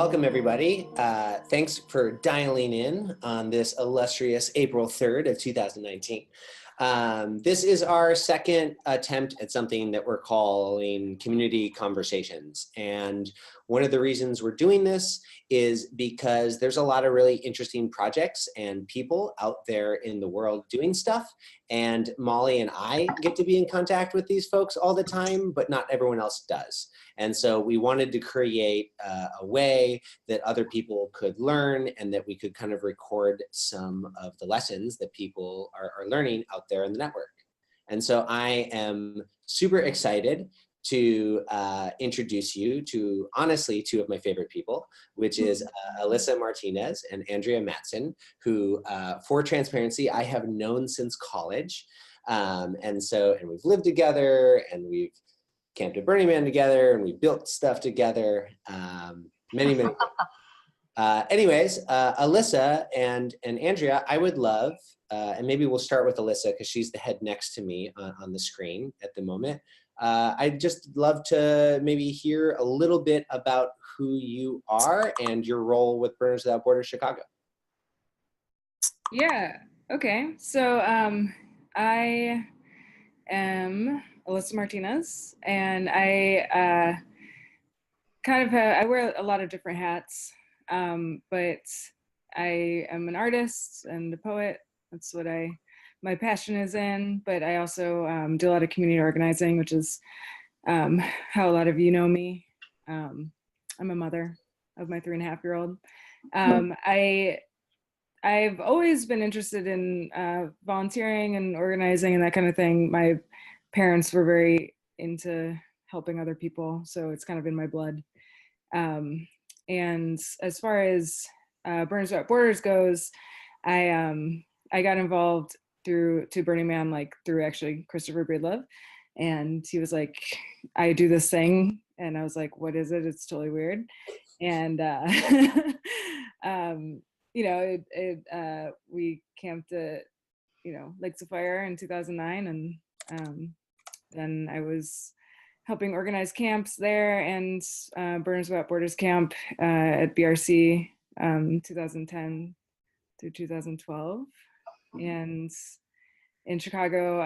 Welcome, everybody. Thanks for dialing in on this illustrious April 3rd of 2019. This is our second attempt at something that we're calling community conversations. And one of the reasons we're doing this is because there's a lot of really interesting projects and people out there in the world doing stuff. And Molly and I get to be in contact with these folks all the time, but not everyone else does. And so we wanted to create a way that other people could learn and that we could kind of record some of the lessons that people are learning out there in the network. And so I am super excited to introduce you to, honestly, two of my favorite people, which is Alyssa Martinez and Andrea Mattson, who, for transparency, I have known since college. And we've lived together, and we've camped at Burning Man together, and we built stuff together, many. Anyways, Alyssa and Andrea, I would love, and maybe we'll start with Alyssa because she's the head next to me on the screen at the moment. I'd just love to maybe hear a little bit about who you are and your role with Burners Without Borders Chicago. Yeah, okay. So I am Alyssa Martinez, and I I wear a lot of different hats, but I am an artist and a poet. That's what my passion is in, but I also do a lot of community organizing, which is how a lot of you know me. I'm a mother of my 3.5-year-old. I've always been interested in volunteering and organizing and that kind of thing. My parents were very into helping other people, so it's kind of in my blood. And as far as Burners Without Borders goes, I got involved through Burning Man, like through actually Christopher Breedlove, and he was like, I do this thing, and I was like, what is it? It's totally weird. And you know, we camped at, Lakes of Fire in 2009, and then I was helping organize camps there, and Burners Without Borders camp at BRC 2010 through 2012. And in Chicago,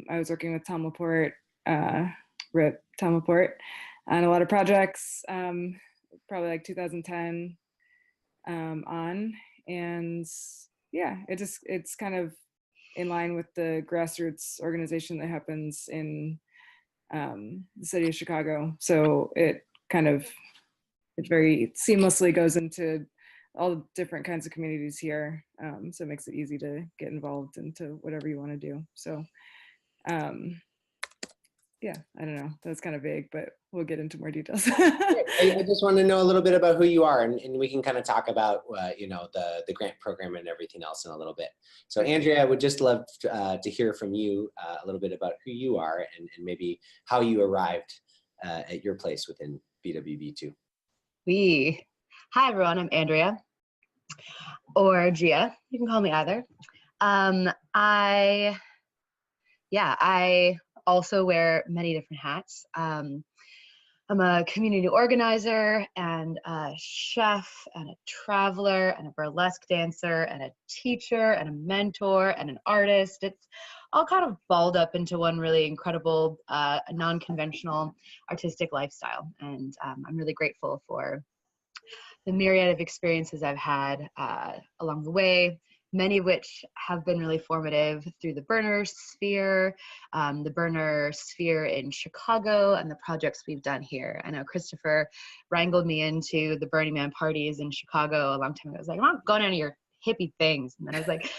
I was working with Tom Laporte, RIP Tom Laporte, on a lot of projects, probably like 2010 on. And yeah, it's kind of in line with the grassroots organization that happens in the city of Chicago. So it very seamlessly goes into all the different kinds of communities here. So it makes it easy to get involved into whatever you want to do. So yeah, I don't know, that's kind of vague, but we'll get into more details. I just want to know a little bit about who you are, and we can kind of talk about, the grant program and everything else in a little bit. So Andrea, I would just love to hear from you a little bit about who you are and maybe how you arrived at your place within BWB 2. Hi everyone, I'm Andrea, or Gia, you can call me either. I also wear many different hats. I'm a community organizer and a chef and a traveler and a burlesque dancer and a teacher and a mentor and an artist. It's all kind of balled up into one really incredible, non-conventional artistic lifestyle. And I'm really grateful for the myriad of experiences I've had along the way, many of which have been really formative through the Burner Sphere, in Chicago, and the projects we've done here. I know Christopher wrangled me into the Burning Man parties in Chicago a long time ago. I was like, I'm not going to any of your hippie things. And then I was like,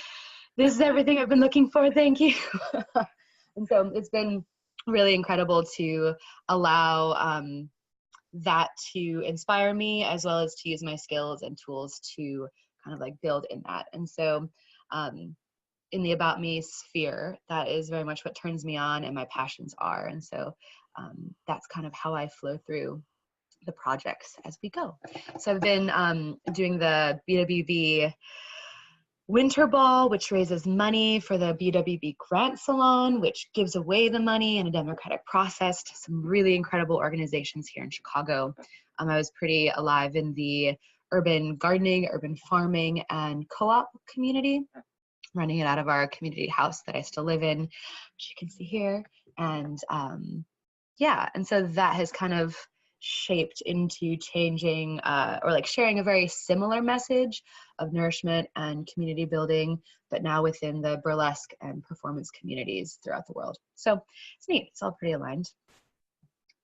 this is everything I've been looking for, thank you. And so it's been really incredible to allow that to inspire me, as well as to use my skills and tools to kind of like build in that. And so in the About Me sphere, that is very much what turns me on and my passions are. And so that's kind of how I flow through the projects as we go. So I've been doing the BWB Winter Ball, which raises money for the BWB Grant Salon, which gives away the money in a democratic process to some really incredible organizations here in Chicago. I was pretty alive in the urban gardening, urban farming, and co-op community, running it out of our community house that I still live in, which you can see here. And yeah, and so that has kind of shaped into changing or like sharing a very similar message of nourishment and community building, but now within the burlesque and performance communities throughout the world. So it's neat. It's all pretty aligned,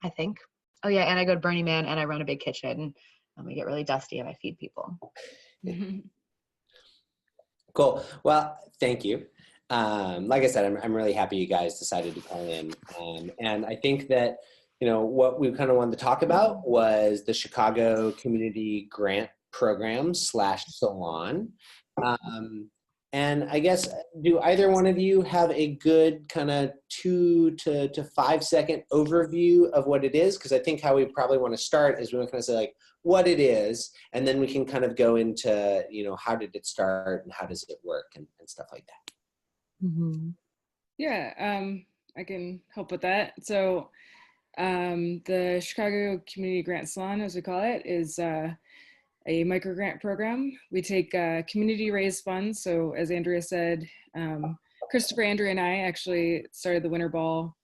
I think. Oh yeah, and I go to Burning Man and I run a big kitchen and we get really dusty and I feed people. Cool. Well, thank you. Like I said, I'm really happy you guys decided to call in. And I think that, you know, what we kind of wanted to talk about was the Chicago Community Grant Program / Salon. And I guess, do either one of you have a good kind of 2 to 5 second overview of what it is? Because I think how we probably want to start is we want to kind of say like what it is, and then we can kind of go into, you know, how did it start and how does it work and stuff like that. Mm-hmm. Yeah, I can help with that. So the Chicago Community Grant Salon, as we call it, is a microgrant program. We take community raised funds. So as Andrea said, Christopher, Andrea, and I actually started the Winter Ball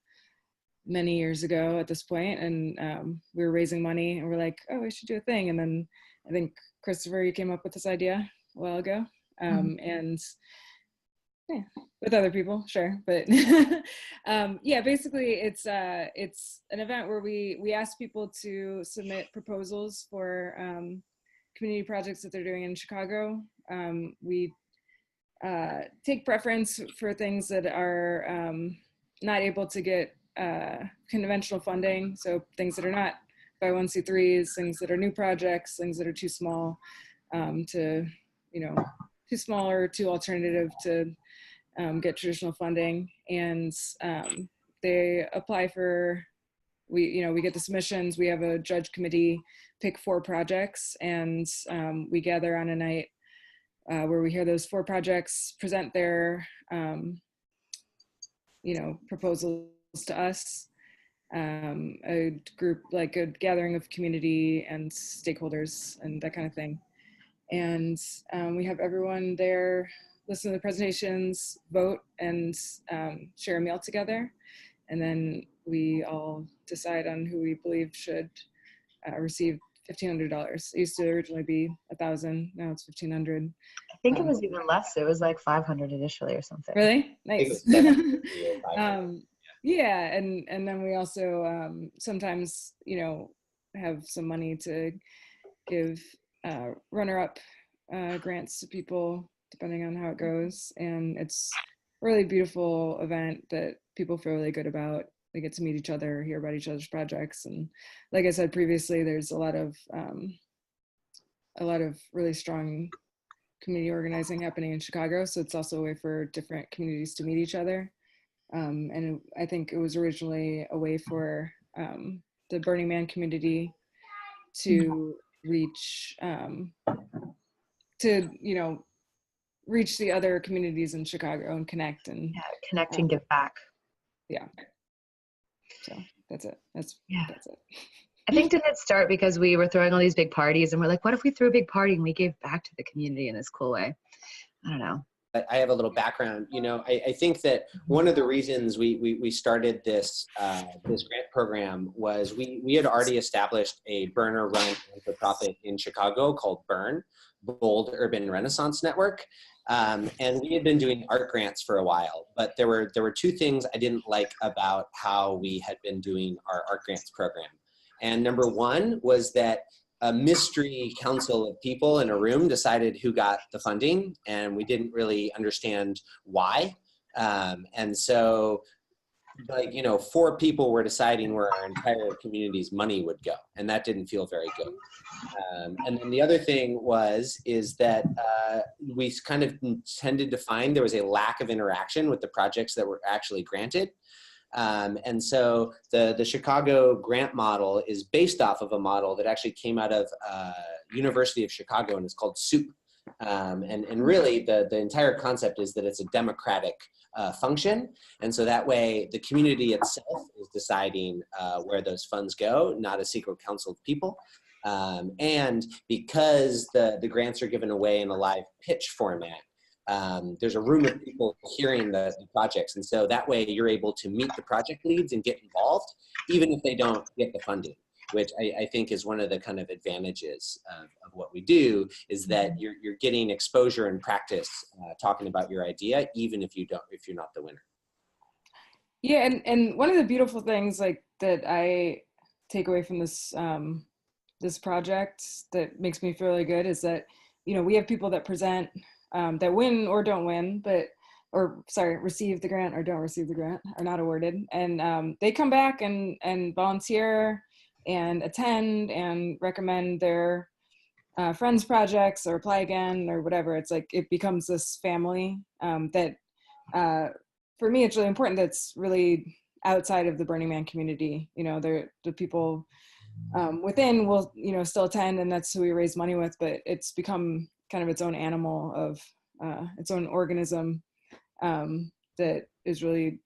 many years ago at this point, and we were raising money and we're like, oh, we should do a thing. And then I think Christopher, you came up with this idea a while ago. And yeah, with other people, sure, but yeah, basically it's an event where we ask people to submit proposals for community projects that they're doing in Chicago. We take preference for things that are not able to get conventional funding, so things that are not 501c3s, things that are new projects, things that are too small to, you know, too small or too alternative to get traditional funding. And they apply for, we get the submissions, we have a judge committee pick 4 projects, and we gather on a night where we hear those 4 projects present their proposals to us, a group, like a gathering of community and stakeholders and that kind of thing. And we have everyone there listen to the presentations, vote, and share a meal together. And then we all decide on who we believe should receive $1,500. It used to originally be $1,000, now it's $1,500. I think it was even less. It was like 500 initially or something. Really? Nice. Yeah, and then we also sometimes, have some money to give runner-up grants to people, depending on how it goes. And it's a really beautiful event that people feel really good about. They get to meet each other, hear about each other's projects. And like I said previously, there's a lot of really strong community organizing happening in Chicago. So it's also a way for different communities to meet each other. And I think it was originally a way for the Burning Man community to reach, reach the other communities in Chicago and connect and connect and give back. Yeah. So that's it. That's it. I think didn't it start because we were throwing all these big parties and we're like, what if we threw a big party and we gave back to the community in this cool way? I don't know. I have a little background. I think that one of the reasons we started this this grant program was we had already established a burner-run nonprofit in Chicago called BURN, Bold Urban Renaissance Network, and we had been doing art grants for a while. But there were 2 things I didn't like about how we had been doing our art grants program. And number 1 was that a mystery council of people in a room decided who got the funding, and we didn't really understand why. And so, 4 people were deciding where our entire community's money would go, and that didn't feel very good. And then the other thing is that we kind of tended to find there was a lack of interaction with the projects that were actually granted. And so the Chicago grant model is based off of a model that actually came out of University of Chicago, and it's called SOUP. And really the entire concept is that it's a democratic function. And so that way the community itself is deciding where those funds go, not a secret council of people. And because the grants are given away in a live pitch format, there's a room of people hearing the projects. And so that way you're able to meet the project leads and get involved, even if they don't get the funding, which I think is one of the kind of advantages of what we do, is that you're getting exposure and practice talking about your idea, even if you're not the winner. Yeah, and one of the beautiful things like that I take away from this this project that makes me feel really good is that, you know, we have people that present that win or don't win, receive the grant or don't receive the grant, are not awarded, and they come back and volunteer and attend and recommend their friends' projects or apply again or whatever. It's like it becomes this family that for me it's really important. That's really outside of the Burning Man community. You know, the people within will, you know, still attend, and that's who we raise money with, but it's become kind of its own animal of its own organism that is really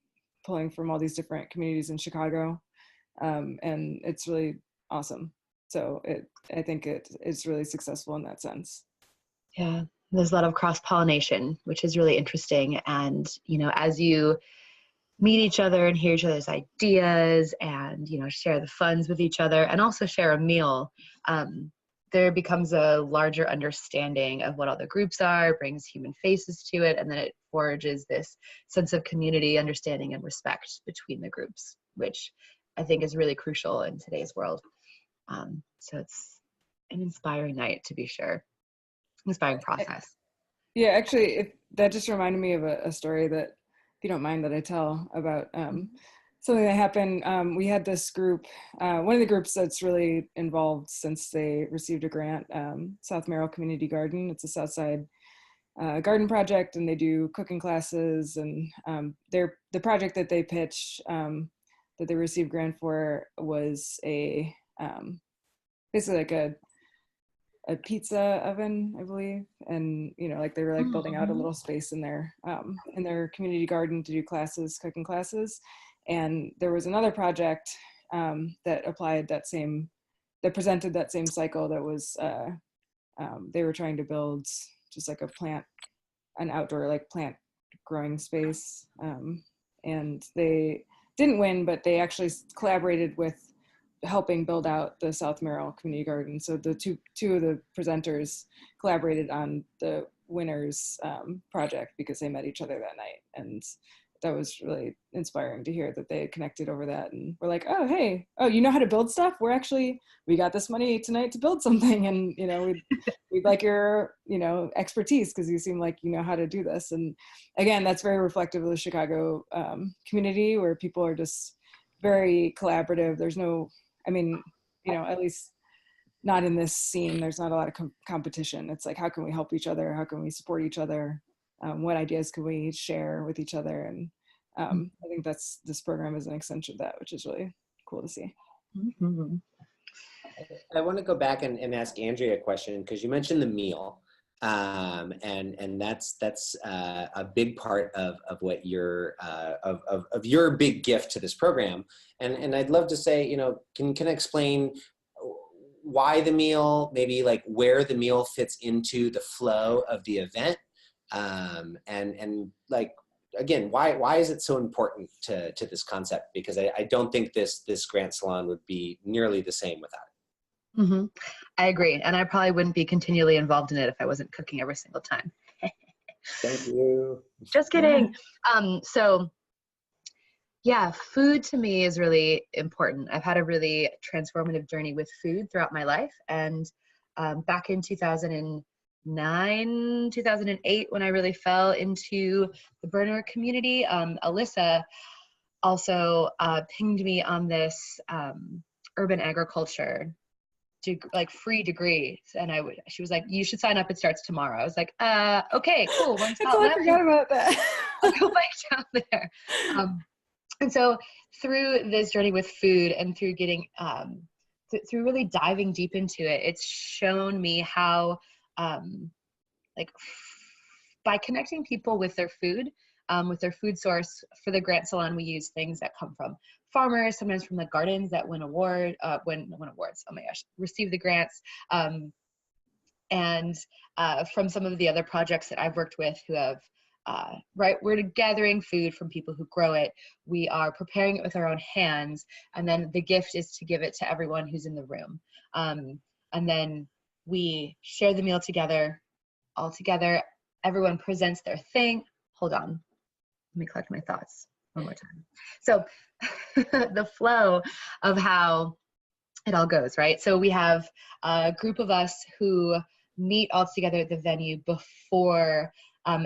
pulling from all these different communities in Chicago, and it's really awesome. So I think it's really successful in that sense. Yeah, there's a lot of cross-pollination, which is really interesting. And, you know, as you meet each other and hear each other's ideas and, you know, share the funds with each other and also share a meal, there becomes a larger understanding of what all the groups are, brings human faces to it, and then it forges this sense of community, understanding, and respect between the groups, which I think is really crucial in today's world. So it's an inspiring night, to be sure. Inspiring process. Yeah, actually, that just reminded me of a story that, if you don't mind, that I tell about something that happened. We had this group, one of the groups that's really involved since they received a grant, South Merrill Community Garden. It's a Southside garden project, and they do cooking classes. And the project that they pitched, that they received grant for, was basically like a pizza oven, I believe. And, you know, like they were like building out a little space in their community garden to do classes, cooking classes. And there was another project that presented that same cycle, that was, they were trying to build just like an outdoor like plant growing space. And they didn't win, but they actually collaborated with helping build out the South Merrill Community Garden. So the two of the presenters collaborated on the winners project because they met each other that night. And that was really inspiring to hear that they connected over that. And we're like, oh, hey, you know how to build stuff? We got this money tonight to build something. And, you know, we'd like your, you know, expertise, because you seem like you know how to do this. And again, that's very reflective of the Chicago community, where people are just very collaborative. There's no, I mean, you know, at least not in this scene, there's not a lot of competition. It's like, how can we help each other? How can we support each other? What ideas can we share with each other? And I think this program is an extension of that, which is really cool to see. Mm-hmm. I want to go back and ask Andrea a question, because you mentioned the meal. And that's a big part of what of your big gift to this program. And I'd love to say, you know, can I explain why the meal, maybe like where the meal fits into the flow of the event, and like, again, why is it so important to this concept? Because I don't think this Grant Salon would be nearly the same without it. Mm-hmm. I agree. And I probably wouldn't be continually involved in it if I wasn't cooking every single time. Thank you. Just kidding. So yeah, food to me is really important. I've had a really transformative journey with food throughout my life. And back in 2009, 2008, when I really fell into the burner community, Alyssa also pinged me on this urban agriculture free degree, and she was like, you should sign up, it starts tomorrow. I was like, okay, cool. I forgot about that. I'll go back down there. And so through this journey with food and through getting through really diving deep into it, it's shown me how like by connecting people with their food source. For the Grant Salon, we use things that come from farmers, sometimes from the gardens that win awards, oh my gosh, receive the grants. And from some of the other projects that I've worked with who have, we're gathering food from people who grow it. We are preparing it with our own hands. And then the gift is to give it to everyone who's in the room. And then we share the meal together, all together. Everyone presents their thing. Hold on. Let me collect my thoughts one more time. So the flow of how it all goes, right? So we have a group of us who meet all together at the venue before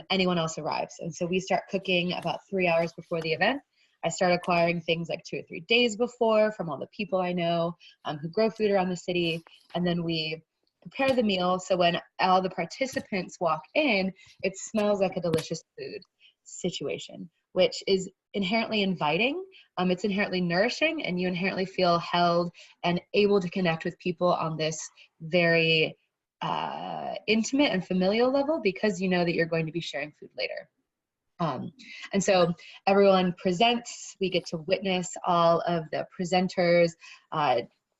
anyone else arrives. And so we start cooking about 3 hours before the event. I start acquiring things like 2 or 3 days before from all the people I know who grow food around the city. And then we prepare the meal. So when all the participants walk in, it smells like a delicious food situation, which is inherently inviting. It's inherently nourishing, and you inherently feel held and able to connect with people on this very intimate and familial level, because you know that you're going to be sharing food later. And so everyone presents. We get to witness all of the presenters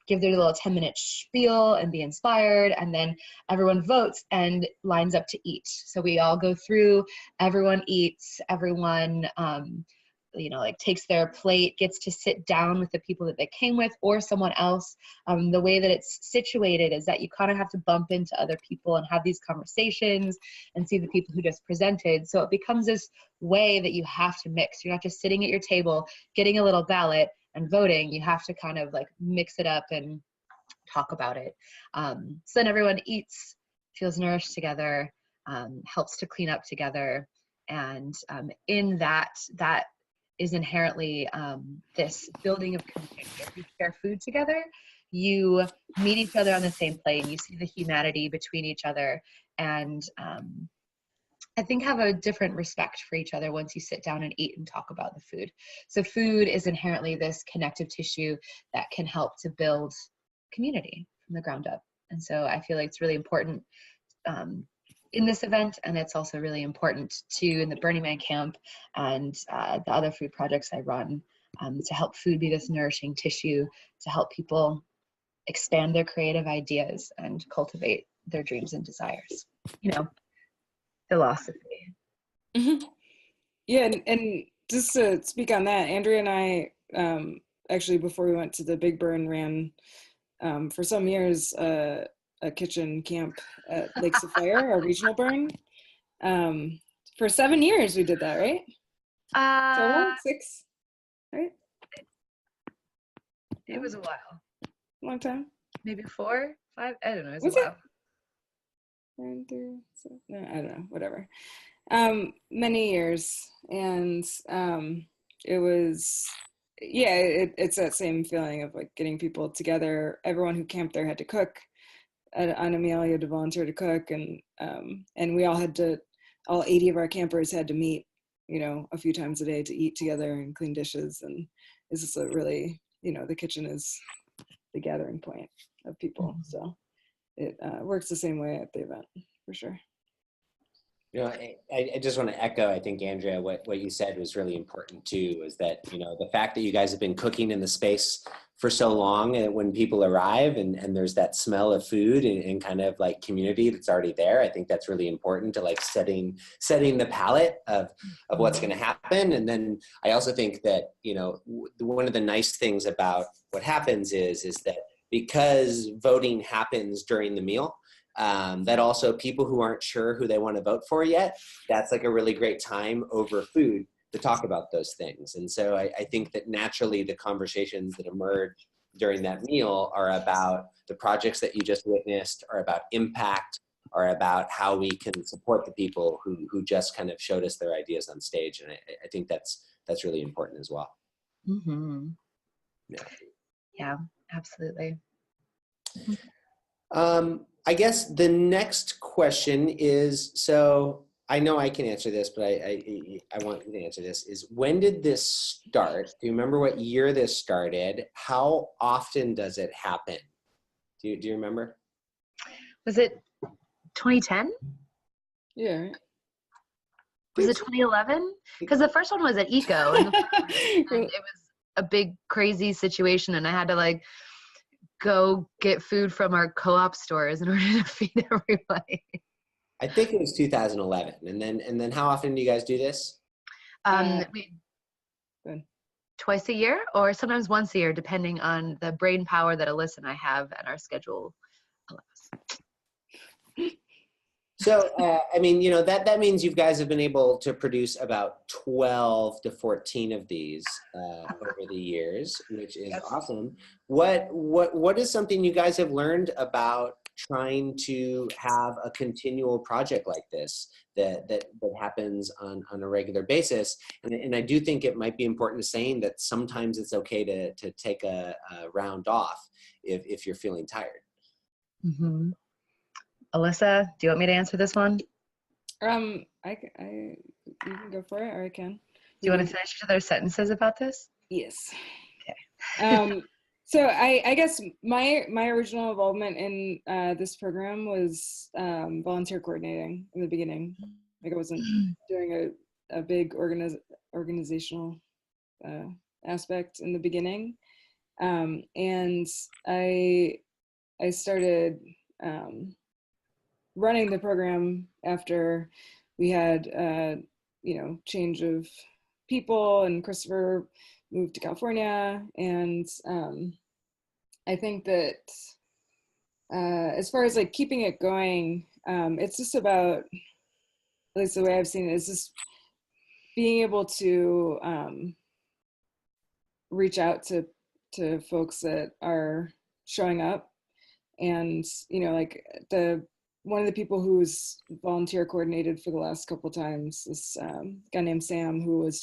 give their little 10-minute spiel and be inspired, and then everyone votes and lines up to eat. So we all go through, everyone eats, everyone takes their plate, gets to sit down with the people that they came with or someone else. The way that it's situated is that you kind of have to bump into other people and have these conversations and see the people who just presented. So it becomes this way that you have to mix. You're not just sitting at your table, getting a little ballot and voting. You have to kind of like mix it up and talk about it. So then everyone eats, feels nourished together, helps to clean up together. And in that is inherently this building of community. If you share food together, you meet each other on the same plane, you see the humanity between each other, and I think have a different respect for each other once you sit down and eat and talk about the food. So food is inherently this connective tissue that can help to build community from the ground up. And so I feel like it's really important in this event, and it's also really important too in the Burning Man camp and the other food projects I run, to help food be this nourishing tissue to help people expand their creative ideas and cultivate their dreams and desires. Philosophy. Mm-hmm. Yeah, and just to speak on that, Andrea and I actually, before we went to the Big Burn, ran for some years a kitchen camp at Lakes of Fire, our regional burn. For 7 years we did that, right? Total 6, right? It was a while. Long time. Maybe 4, 5. I don't know. It was Was a while. No, I don't know. Whatever. Many years, and it was, yeah. It's that same feeling of like getting people together. Everyone who camped there had to cook on a meal. You had to volunteer to cook, and we all had to. All 80 of our campers had to meet, a few times a day to eat together and clean dishes. And it's just a really, the kitchen is the gathering point of people. So it works the same way at the event, for sure. I just want to echo, I think, Andrea, what you said was really important too, is that, the fact that you guys have been cooking in the space for so long, and when people arrive and there's that smell of food and kind of like community that's already there, I think that's really important to like setting the palette of what's going to happen. And then I also think that, one of the nice things about what happens is that because voting happens during the meal, that also people who aren't sure who they want to vote for yet, that's like a really great time over food to talk about those things. And so I think that naturally the conversations that emerge during that meal are about the projects that you just witnessed, are about impact, are about how we can support the people who just kind of showed us their ideas on stage. And I think that's really important as well. Mm-hmm. Yeah. Yeah, absolutely. I guess the next question is, so I know I can answer this, but I want you to answer this, is when did this start? Do you remember what year this started? How often does it happen? Do you remember? Was it 2010? Yeah. Right. Was it 2011? Because the first one was at Eco, and it was a big, crazy situation, and I had to like go get food from our co-op stores in order to feed everybody. I think it was 2011. And then how often do you guys do this? We Good. twice a year, or sometimes once a year, depending on the brain power that Alyssa and I have and our schedule allows. So, I mean, you know, that means you guys have been able to produce about 12 to 14 of these over the years, which is Yes. awesome. What is something you guys have learned about trying to have a continual project like this that happens on a regular basis? And I do think it might be important to saying that sometimes it's okay to take a round off if you're feeling tired. Mm-hmm. Alyssa, do you want me to answer this one? You can go for it, or I can. Do you want to finish each other's sentences about this? Yes. Okay. So I guess my original involvement in this program was volunteer coordinating in the beginning. Like I wasn't doing a big organizational aspect in the beginning, and I started running the program after we had change of people, and Christopher moved to California, and I think that as far as like keeping it going, it's just about, at least the way I've seen it, is just being able to reach out to folks that are showing up. And like one of the people who's volunteer coordinated for the last couple times, this guy named Sam, who was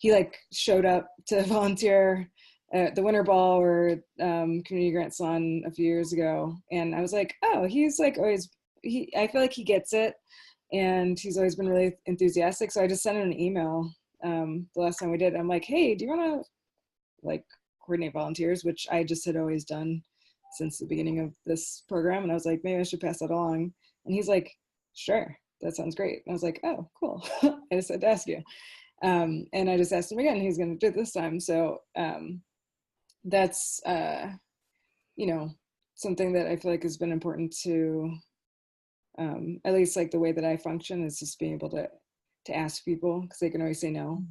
he like showed up to volunteer at the Winter Ball or Community Grant Salon a few years ago, and I was like, oh, he's like always, I feel like he gets it, and he's always been really enthusiastic. So I just sent him an email the last time we did. I'm like, hey, do you want to like coordinate volunteers, which I just had always done since the beginning of this program. And I was like, maybe I should pass that along. And he's like, sure, that sounds great. And I was like, oh, cool. I just had to ask you. And I just asked him again, and he's going to do it this time. So that's, something that I feel like has been important to, at least like the way that I function, is just being able to ask people, because they can always say no.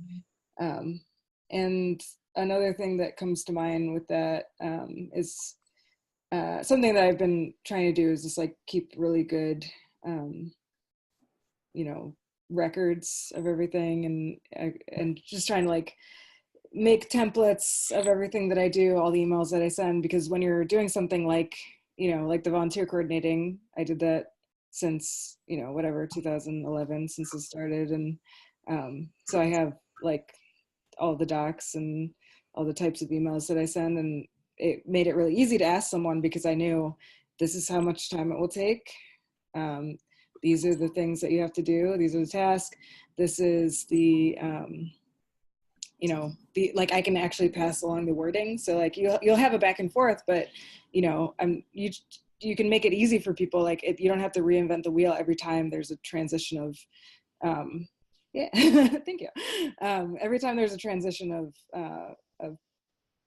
And another thing that comes to mind with that is something that I've been trying to do is just like keep really good, records of everything, and just trying to like make templates of everything that I do, all the emails that I send, because when you're doing something like, like the volunteer coordinating, I did that since, 2011, since it started. And so I have like all the docs and all the types of emails that I send, and it made it really easy to ask someone, because I knew this is how much time it will take. These are the things that you have to do. These are the tasks. This is the, like I can actually pass along the wording. So like you'll have a back and forth, but you can make it easy for people. Like you don't have to reinvent the wheel every time there's a transition of, thank you. Every time there's a transition of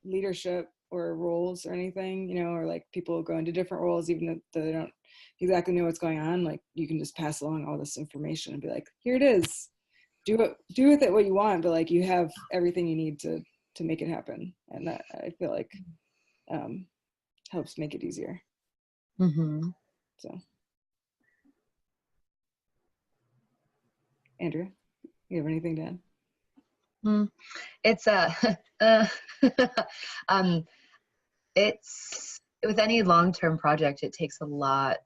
leadership or roles or anything, or like people go into different roles, even if they don't exactly know what's going on, like you can just pass along all this information and be like, here it is, do with it what you want, but like you have everything you need to make it happen. And that, I feel like, helps make it easier. Mm-hmm. So Andrea, you have anything to add? It's it's, with any long-term project, it takes a lot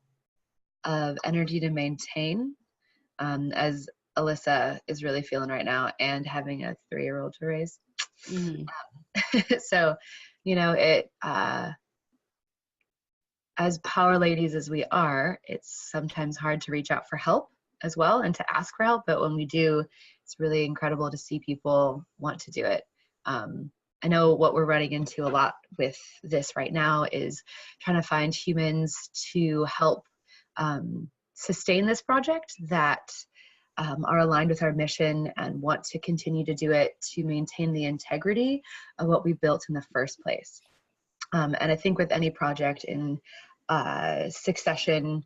of energy to maintain, as Alyssa is really feeling right now, and having a 3-year-old to raise. So, it, as power ladies as we are, it's sometimes hard to reach out for help as well, and to ask for help. But when we do, it's really incredible to see people want to do it. I know what we're running into a lot with this right now is trying to find humans to help sustain this project, that are aligned with our mission and want to continue to do it to maintain the integrity of what we built in the first place. And I think with any project in succession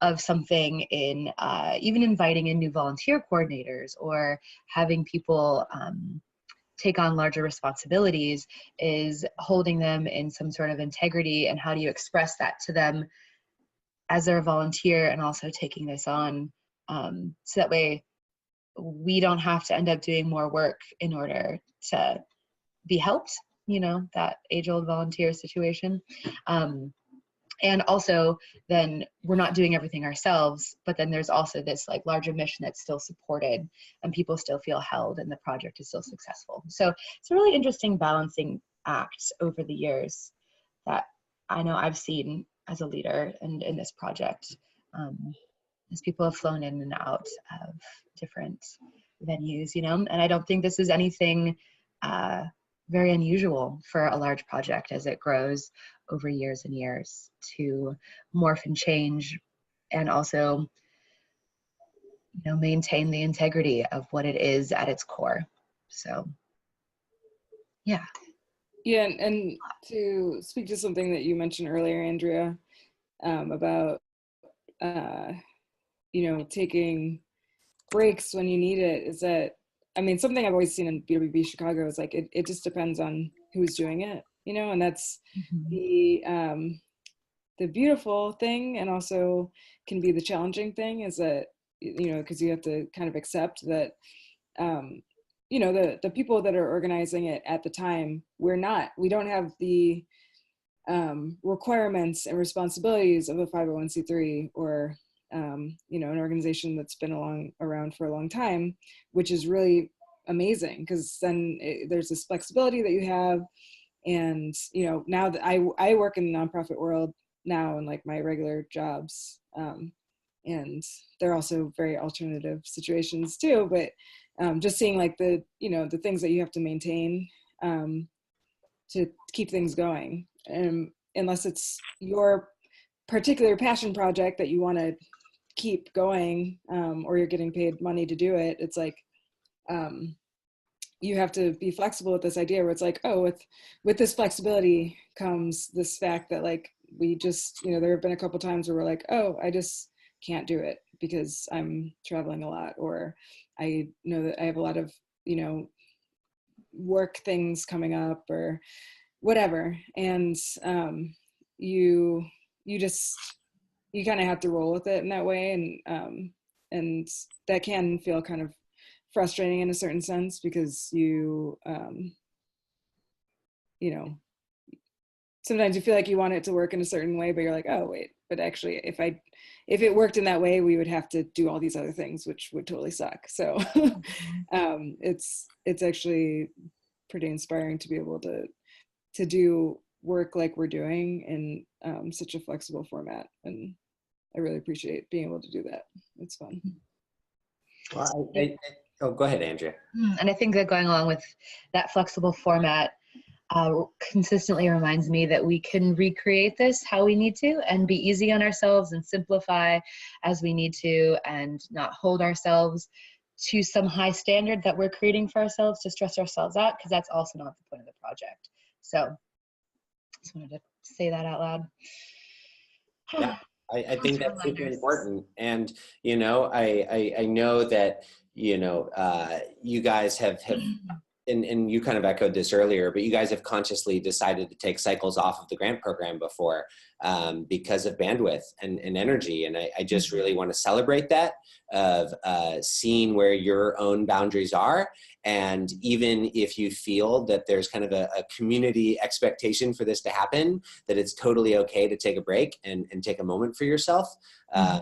of something, in even inviting in new volunteer coordinators or having people take on larger responsibilities, is holding them in some sort of integrity, and how do you express that to them as they're a volunteer and also taking this on, so that way we don't have to end up doing more work in order to be helped, you know, that age-old volunteer situation. And also then we're not doing everything ourselves, but then there's also this like larger mission that's still supported and people still feel held and the project is still successful. So it's a really interesting balancing act over the years that I know I've seen as a leader and in this project, as people have flown in and out of different venues, you know, and I don't think this is anything very unusual for a large project as it grows over years and years to morph and change, and also, you know, maintain the integrity of what it is at its core. So, yeah. Yeah, and to speak to something that you mentioned earlier, Andrea, about you know, taking breaks when you need it, is that, I mean, something I've always seen in BWB Chicago is like it just depends on who's doing it, you know, and that's the beautiful thing, and also can be the challenging thing, is that, you know, because you have to kind of accept that you know, the people that are organizing it at the time, we don't have the requirements and responsibilities of a 501c3 or you know, an organization that's been around for a long time, which is really amazing, because then there's this flexibility that you have. And, you know, now that I work in the nonprofit world now in like my regular jobs, and they're also very alternative situations too, but just seeing like the, you know, the things that you have to maintain to keep things going, unless it's your particular passion project that you want to keep going, or you're getting paid money to do it. It's like you have to be flexible with this idea where it's like, oh, with this flexibility comes this fact that like we just, you know, there have been a couple times where we're like, oh, I just can't do it because I'm traveling a lot, or I know that I have a lot of, you know, work things coming up or whatever. And you kind of have to roll with it in that way. And that can feel kind of frustrating in a certain sense, because you know, sometimes you feel like you want it to work in a certain way, but you're like, oh wait, but actually if it worked in that way, we would have to do all these other things, which would totally suck. So it's actually pretty inspiring to be able to do work like we're doing in such a flexible format. And I really appreciate being able to do that. It's fun. Well, oh, go ahead, Andrea. And I think that going along with that flexible format consistently reminds me that we can recreate this how we need to, and be easy on ourselves and simplify as we need to, and not hold ourselves to some high standard that we're creating for ourselves to stress ourselves out, because that's also not the point of the project. So just wanted to say that out loud. Yeah, I think that's super important. And, you know, I know that, you know, you guys have and you kind of echoed this earlier, but you guys have consciously decided to take cycles off of the grant program before because of bandwidth and energy. And I just really want to celebrate that, of seeing where your own boundaries are. And even if you feel that there's kind of a community expectation for this to happen, that it's totally okay to take a break and take a moment for yourself.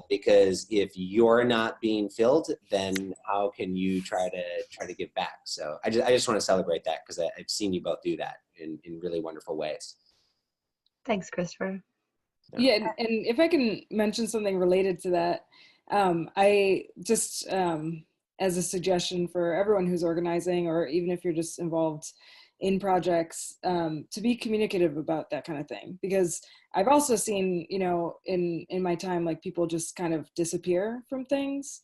Because if you're not being filled, then how can you try to give back? So I just want to celebrate that, because I've seen you both do that in really wonderful ways. Thanks, Christopher. Yeah, and if I can mention something related to that, I just, as a suggestion for everyone who's organizing, or even if you're just involved in projects, to be communicative about that kind of thing. Because I've also seen, you know, in my time, like people just kind of disappear from things.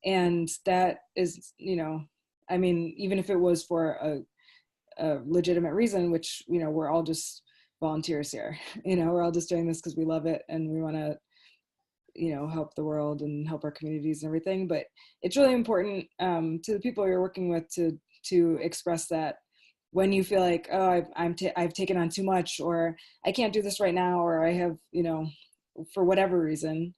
And that is, you know, I mean, even if it was for a legitimate reason, which, you know, we're all just volunteers here, you know, we're all just doing this because we love it and we want to, you know, help the world and help our communities and everything. But it's really important to the people you're working with to express that when you feel like, oh, I've taken on too much, or I can't do this right now, or I have, you know, for whatever reason,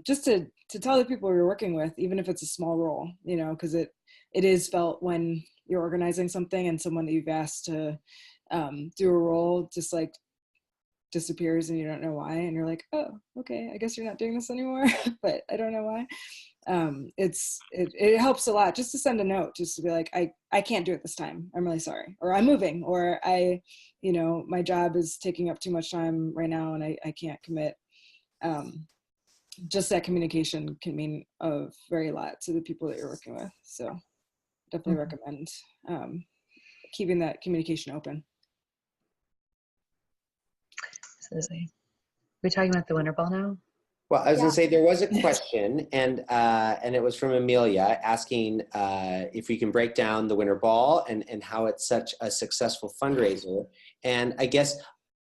just to tell the people you're working with, even if it's a small role, you know, because it is felt when you're organizing something and someone that you've asked to do a role just like disappears and you don't know why, and you're like, oh, okay, I guess you're not doing this anymore, but I don't know why. It helps a lot just to send a note, just to be like, I can't do it this time, I'm really sorry, or I'm moving, or you know, my job is taking up too much time right now and I can't commit. Just that communication can mean a very lot to the people that you're working with. So definitely recommend keeping that communication open. Absolutely. We're talking about the winter ball now? Well, I was going to say there was a question, and it was from Amelia asking if we can break down the winter ball and how it's such a successful fundraiser. And I guess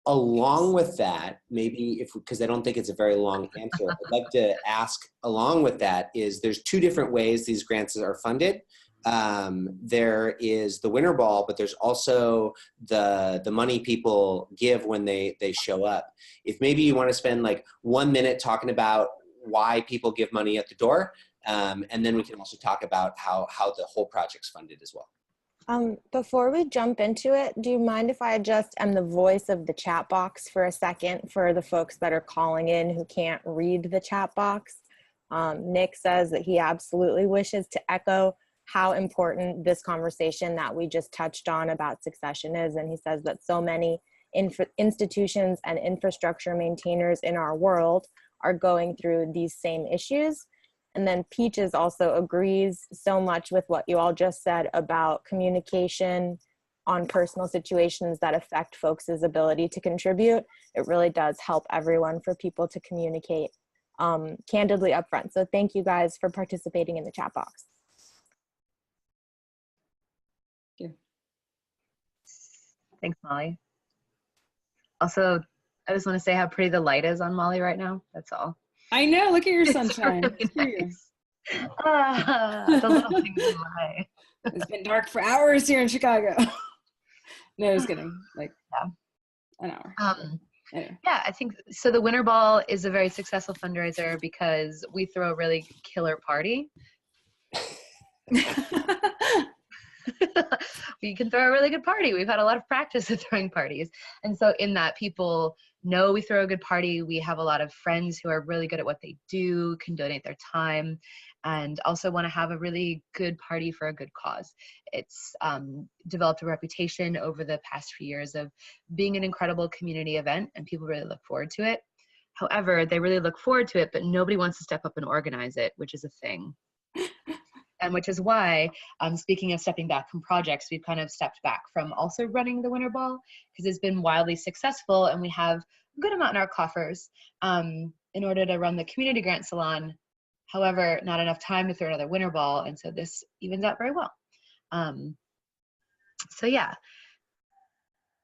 along with that, maybe because I don't think it's a very long answer, I'd like to ask along with that is there's two different ways these grants are funded. There is the winter ball, but there's also the money people give when they show up. If maybe you want to spend like 1 minute talking about why people give money at the door, and then we can also talk about how the whole project's funded as well. Before we jump into it, do you mind if I just am the voice of the chat box for a second for the folks that are calling in who can't read the chat box? Nick says that he absolutely wishes to echo how important this conversation that we just touched on about succession is. And he says that so many institutions and infrastructure maintainers in our world are going through these same issues. And then Peaches also agrees so much with what you all just said about communication on personal situations that affect folks' ability to contribute. It really does help everyone for people to communicate candidly upfront. So thank you guys for participating in the chat box. Thanks, Molly. Also, I just want to say how pretty the light is on Molly right now. That's all. I know, look at your sunshine. It's really nice. The little things in my... It's been dark for hours here in Chicago. No, just kidding. Like, an hour. Anyway. Yeah, I think so. The winter ball is a very successful fundraiser because we throw a really killer party. We can throw a really good party. We've had a lot of practice at throwing parties. And so in that, people know we throw a good party. We have a lot of friends who are really good at what they do, can donate their time, and also want to have a really good party for a good cause. It's developed a reputation over the past few years of being an incredible community event, and people really look forward to it. However, they really look forward to it, but nobody wants to step up and organize it, which is a thing. And which is why, speaking of stepping back from projects, we've kind of stepped back from also running the winter ball because it's been wildly successful and we have a good amount in our coffers in order to run the community grant salon. However, not enough time to throw another winter ball. And so this evens out very well. So yeah.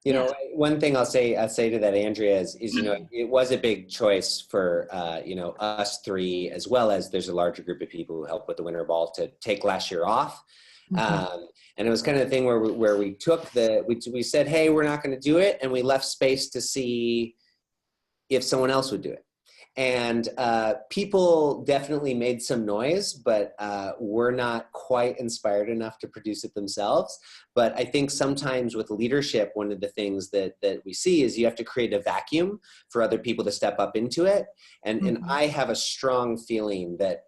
You know, one thing I'll say to that, Andrea, is you know, it was a big choice for, you know, us three, as well as there's a larger group of people who helped with the winter ball to take last year off. And it was kind of the thing where we took we said, hey, we're not going to do it. And we left space to see if someone else would do it. And people definitely made some noise, but were not quite inspired enough to produce it themselves. But I think sometimes with leadership, one of the things that we see is you have to create a vacuum for other people to step up into it. And I have a strong feeling that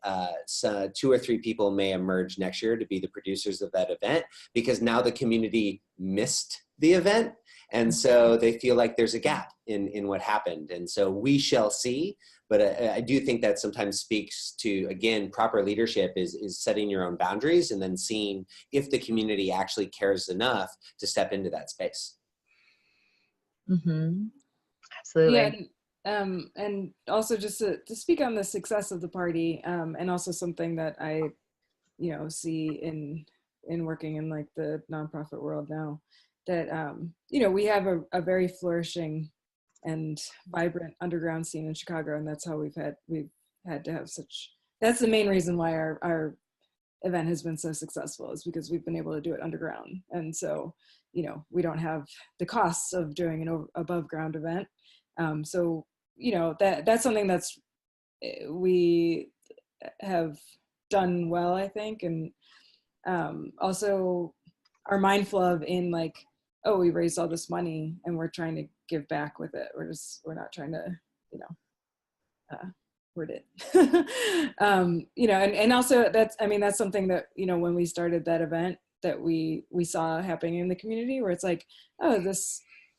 2 or 3 people may emerge next year to be the producers of that event, because now the community missed the event. And so they feel like there's a gap in what happened. And so we shall see. But I do think that sometimes speaks to, again, proper leadership is setting your own boundaries and then seeing if the community actually cares enough to step into that space. Mm-hmm. Absolutely. Yeah, and also just to speak on the success of the party, and also something that I, see in working in like the nonprofit world now, that we have a very flourishing and vibrant underground scene in Chicago, and that's how we've had to have such. That's the main reason why our event has been so successful, is because we've been able to do it underground, and so we don't have the costs of doing an above ground event. So that's something that's we have done well, I think, and also are mindful of in like, oh, we raised all this money and we're trying to give back with it. We're not trying to, hoard it. And also that's something that, when we started that event that we saw happening in the community, where it's like, oh,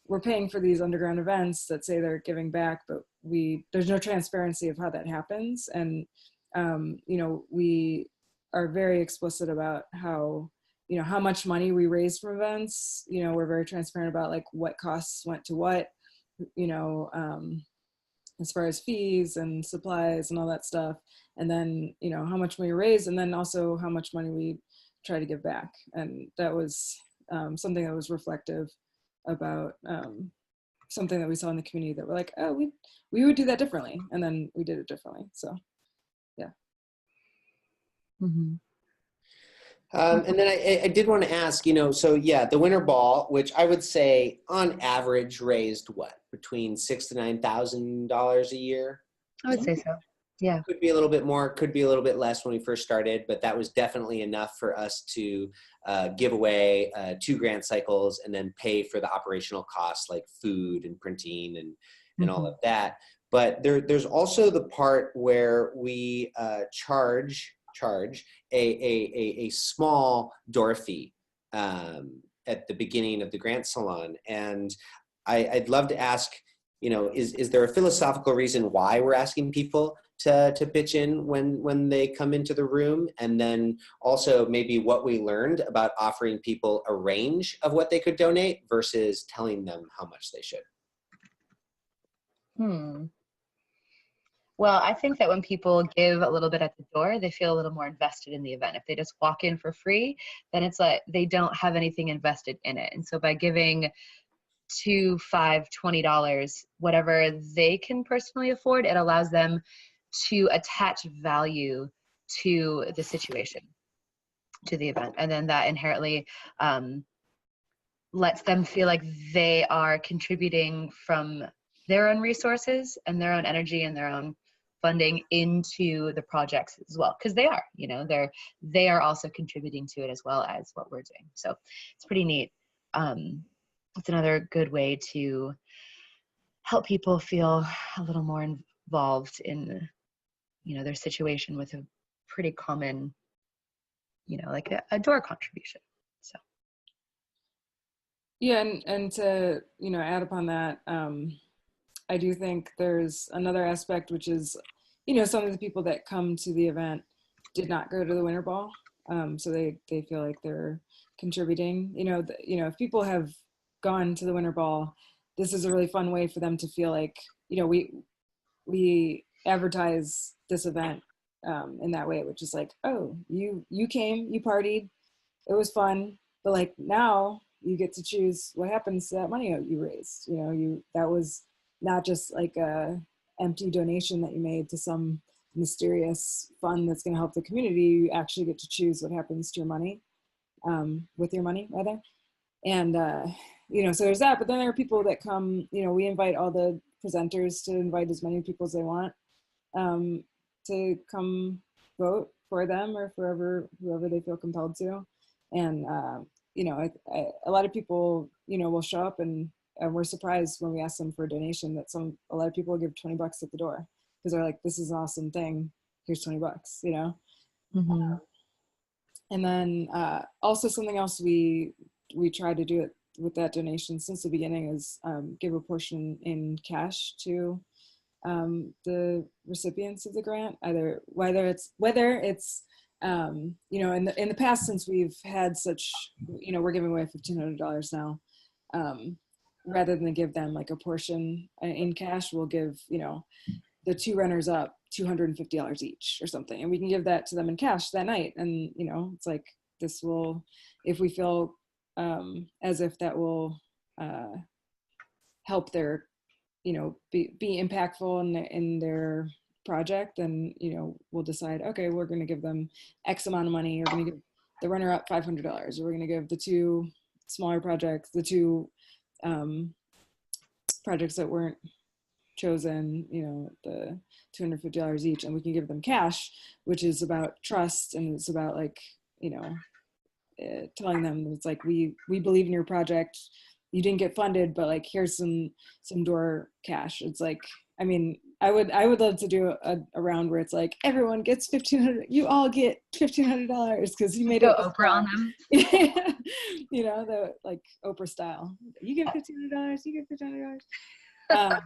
we're paying for these underground events that say they're giving back, but there's no transparency of how that happens. And, we are very explicit about how much money we raise from events. We're very transparent about like what costs went to what, as far as fees and supplies and all that stuff. And then, how much money we raise, and then also how much money we try to give back. And that was something that was reflective about something that we saw in the community, that we're like, oh, we would do that differently. And then we did it differently. So, yeah. Mm-hmm. And then I did want to ask, so yeah, the winter ball, which I would say on average raised what, between $6,000 to $9,000 a year? I would say so. Yeah. Could be a little bit more, could be a little bit less when we first started, but that was definitely enough for us to give away 2 grant cycles and then pay for the operational costs like food and printing and all of that. But there's also the part where we charge a small door fee at the beginning of the grant salon. And I'd love to ask, is there a philosophical reason why we're asking people to pitch in when they come into the room? And then also maybe what we learned about offering people a range of what they could donate versus telling them how much they should. Well, I think that when people give a little bit at the door, they feel a little more invested in the event. If they just walk in for free, then it's like they don't have anything invested in it. And so by giving $2, $5, $20, whatever they can personally afford, it allows them to attach value to the situation, to the event. And then that inherently lets them feel like they are contributing from their own resources and their own energy and their own funding into the projects as well, because they are, they are also contributing to it as well as what we're doing. So it's pretty neat. It's another good way to help people feel a little more involved in, their situation with a pretty common, like a door contribution. So. Yeah, and to add upon that, I do think there's another aspect, which is, some of the people that come to the event did not go to the winter ball, so they feel like they're contributing. If people have gone to the winter ball, this is a really fun way for them to feel like, we advertise this event in that way, which is like, oh, you came, you partied, it was fun, but like now you get to choose what happens to that money you raised. That was not just like a empty donation that you made to some mysterious fund that's going to help the community. You actually get to choose what happens to your money, with your money rather. And, so there's that, but then there are people that come, we invite all the presenters to invite as many people as they want to come vote for them or for whoever they feel compelled to. And, a lot of people, will show up and we're surprised when we ask them for a donation that a lot of people will give $20 at the door because they're like, this is an awesome thing. Here's $20, Mm-hmm. And then also something else we try to do with that donation since the beginning is give a portion in cash to the recipients of the grant, either whether it's you know, in the past, since we've had such, you know, we're giving away $1,500 now, rather than give them like a portion in cash, we'll give, you know, the 2 runners up $250 each or something, and we can give that to them in cash that night. And you know, it's like, this will, if we feel as if that will help their, you know, be impactful in their project, then, you know, we'll decide, okay, we're going to give them X amount of money. We're going to give the runner up $500, or we're going to give the 2 smaller projects, the 2 projects that weren't chosen, you know, the $250 each, and we can give them cash, which is about trust, and it's about, like, you know, telling them it's like, we believe in your project. You didn't get funded, but like, here's some door cash. It's like, I mean, I would love to do a round where it's like, everyone gets $1,500. You all get $1,500 because you made it. Oprah on them. You know, the like Oprah style. You get $1,500. You get $1,500.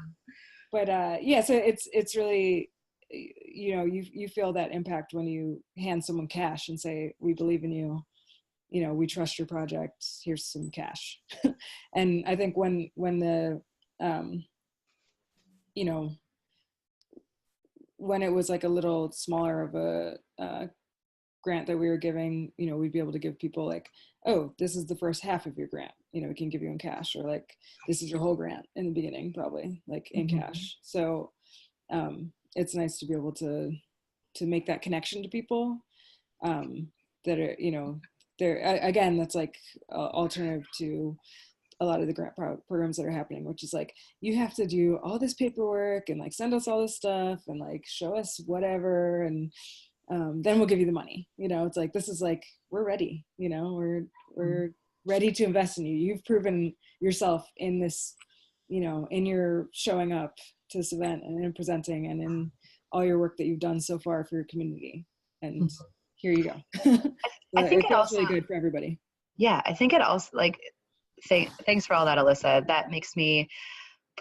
But yeah, so it's really, you know, you feel that impact when you hand someone cash and say, we believe in you. You know, we trust your project. Here's some cash. And I think when the you know, when it was like a little smaller of a grant that we were giving, you know, we'd be able to give people like, oh, this is the first half of your grant, you know, we can give you in cash, or like, this is your whole grant in the beginning, probably like in cash. So it's nice to be able to make that connection to people that are, you know, they're, again, that's like alternative to a lot of the grant programs that are happening, which is like, you have to do all this paperwork and like send us all this stuff and like show us whatever, and then we'll give you the money. You know, it's like, this is like, we're ready, you know, we're ready to invest in you. You've proven yourself in this, you know, in your showing up to this event and in presenting and in all your work that you've done so far for your community. And here you go. I think it feels really good for everybody. Yeah, I think it also, like, thanks for all that, Alyssa. That makes me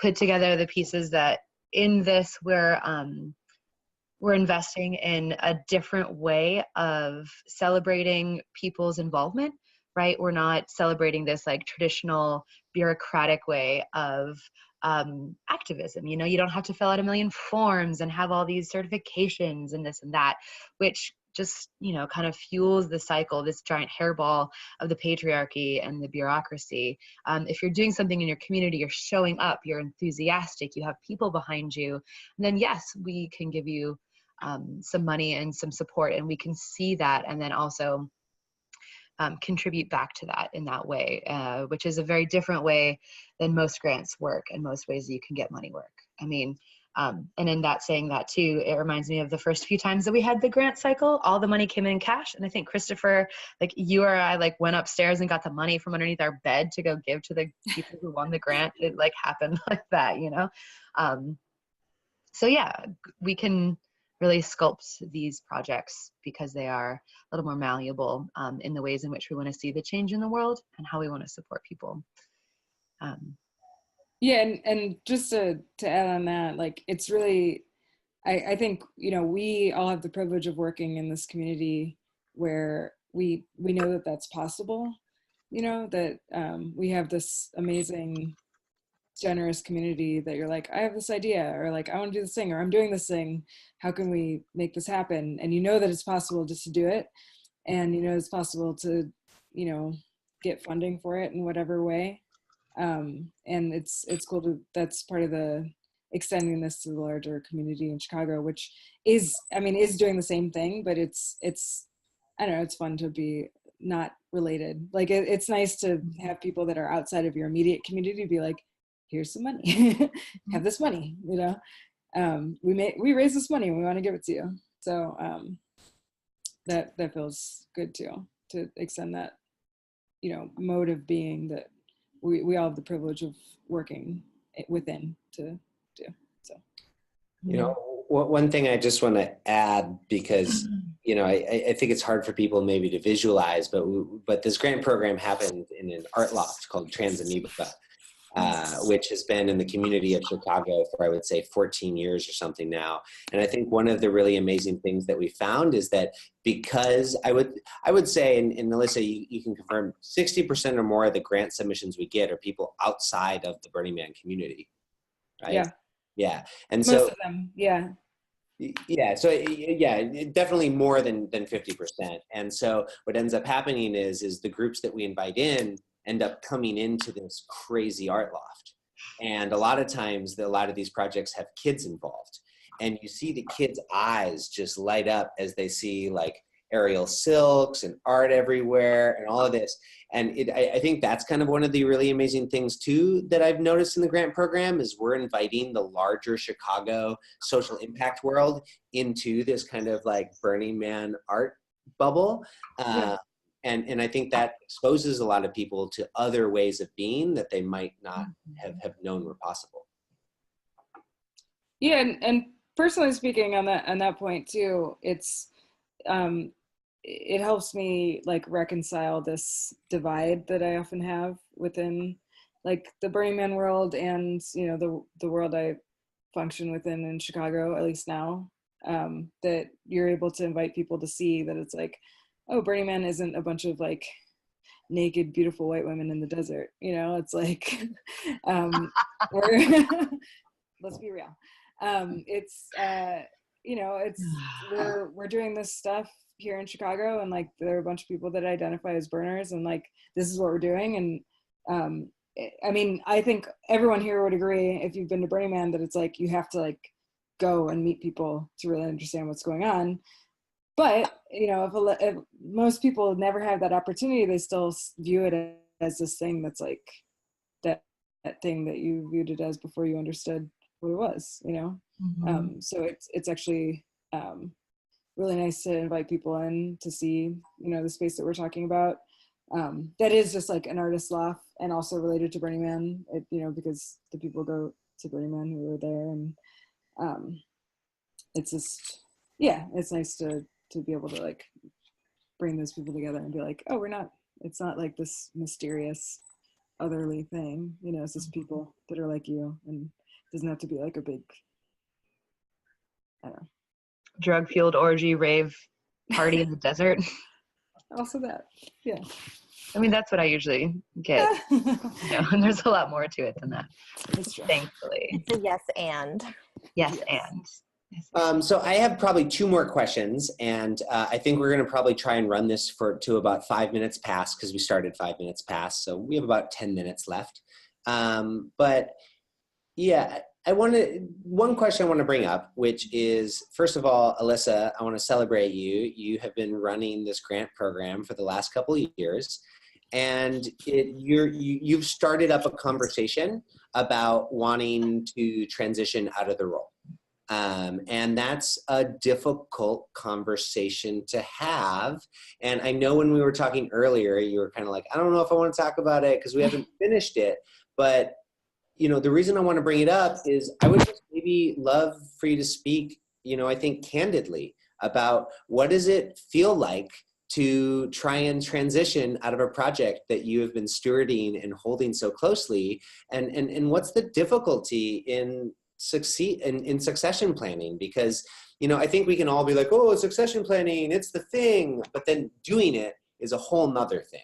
put together the pieces that in this we're investing in a different way of celebrating people's involvement, right? We're not celebrating this like traditional bureaucratic way of activism. You know, you don't have to fill out a million forms and have all these certifications and this and that, which just, you know, kind of fuels the cycle, this giant hairball of the patriarchy and the bureaucracy. If you're doing something in your community, you're showing up, you're enthusiastic, you have people behind you, and then yes, we can give you some money and some support, and we can see that, and then also contribute back to that in that way, which is a very different way than most grants work and most ways that you can get money work. I mean, and in that, saying that too, it reminds me of the first few times that we had the grant cycle, all the money came in cash. And I think Christopher, like you or I, like went upstairs and got the money from underneath our bed to go give to the people who won the grant. It like happened like that, you know? So yeah, we can really sculpt these projects because they are a little more malleable in the ways in which we want to see the change in the world and how we want to support people. Yeah, and just to add on that, like, it's really, I think, you know, we all have the privilege of working in this community where we know that that's possible, you know, that we have this amazing, generous community that you're like, I have this idea, or like, I want to do this thing, or I'm doing this thing. How can we make this happen? And you know that it's possible just to do it. And you know it's possible to, you know, get funding for it in whatever way. And it's cool to, that's part of the extending this to the larger community in Chicago, which is, I mean, is doing the same thing, but it's, I don't know, it's fun to be not related. Like it's nice to have people that are outside of your immediate community be like, here's some money, have this money, you know, we raise this money and we want to give it to you. So that feels good too, to extend that, you know, mode of being that we all have the privilege of working within to do. So, you know, one thing I just want to add, because I think it's hard for people maybe to visualize, but this grant program happened in an art loft called Transamoeba, which has been in the community of Chicago for, I would say, 14 years or something now. And I think one of the really amazing things that we found is that, because I would say, and Alyssa, you can confirm, 60% or more of the grant submissions we get are people outside of the Burning Man community, right? Yeah. And most so of them, yeah. Yeah, so definitely more than 50%. And so what ends up happening is the groups that we invite in end up coming into this crazy art loft. And a lot of times, a lot of these projects have kids involved. And you see the kids' eyes just light up as they see like aerial silks and art everywhere and all of this. And I think that's kind of one of the really amazing things too that I've noticed in the grant program, is we're inviting the larger Chicago social impact world into this kind of like Burning Man art bubble. And I think that exposes a lot of people to other ways of being that they might not have known were possible. Yeah, and personally speaking, on that point too, it's it helps me like reconcile this divide that I often have within like the Burning Man world and the world I function within in Chicago, at least now, that you're able to invite people to see that it's like, oh, Burning Man isn't a bunch of like naked, beautiful white women in the desert. It's like, let's be real. It's we're doing this stuff here in Chicago, and like there are a bunch of people that identify as burners, and like this is what we're doing. And I mean, I think everyone here would agree, if you've been to Burning Man, that it's like you have to like go and meet people to really understand what's going on. But if most people never have that opportunity, they still view it as this thing that's like that thing that you viewed it as before you understood what it was. So it's actually really nice to invite people in to see the space that we're talking about, that is just like an artist loft and also related to Burning Man, because the people go to Burning Man who were there, and it's just, it's nice to be able to like bring those people together and be like, oh, it's not like this mysterious otherly thing, it's just people that are like you, and it doesn't have to be like a big, I don't know, drug-fueled orgy rave party in the desert. Also that, yeah. I mean, that's what I usually get. And there's a lot more to it than that. That's true. Thankfully. It's a yes and. Yes. So I have probably two more questions, and I think we're going to probably try and run this to about 5 minutes past, because we started 5 minutes past, so we have about 10 minutes left. But yeah, one question I want to bring up, which is, first of all, Alyssa, I want to celebrate you. You have been running this grant program for the last couple of years, and you've started up a conversation about wanting to transition out of the role. And that's a difficult conversation to have. And I know when we were talking earlier, you were kind of like, I don't know if I want to talk about it because we haven't finished it. But, the reason I want to bring it up is I would just maybe love for you to speak, I think candidly about what does it feel like to try and transition out of a project that you have been stewarding and holding so closely, and what's the difficulty in succession planning? Because I think we can all be like, oh, succession planning, it's the thing, but then doing it is a whole nother thing.